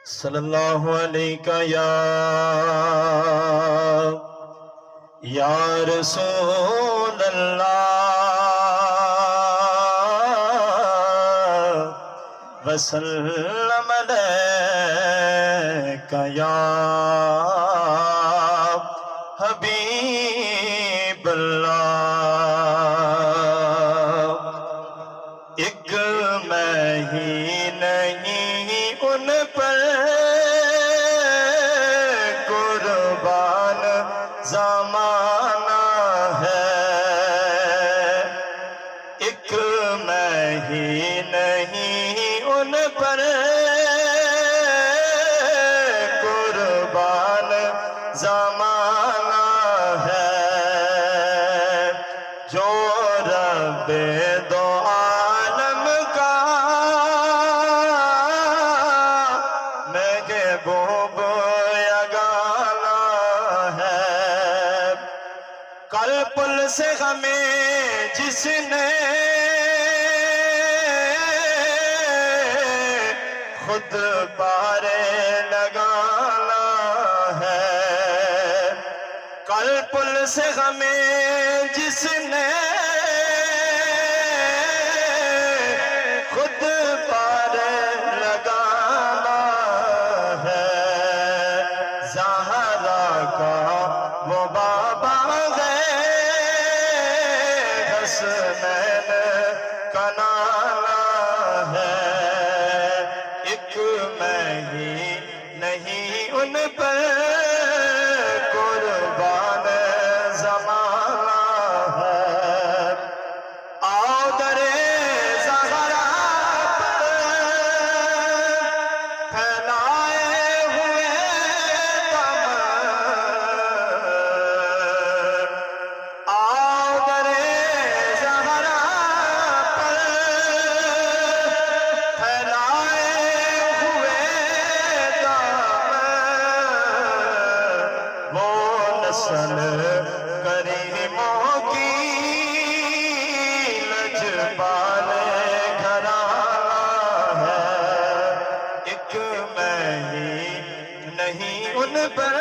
صلی اللہ علیہ یا رسول اللہ وسلم علیکہ یا حبیب اللہ۔ ایک میں ہی نہیں ان پر قربان زمانہ ہے، ایک میں ہی نہیں ان پر قربان زمانہ ہے، جو رب دو عالم کا محبوب یگانہ ہے۔ کل پل سے ہمیں جس نے خود پارے لگانا ہے، کل پل سے ہمیں جس نے خود پارے لگانا ہے، زہرا کا وہ بابا ہے، حسنین کا نانا ہے، ایک میں ہی نہیں ان پر قربان زمانہ ہے۔ آؤ درے زہرا پر پھیلائے ہوئے دامن، آؤ درے زہرا پر پھیلائے ہوئے دامن، وہ نسل کریموں کی لجپال گھرانہ ہے، ایک میں ہی نہیں ان پر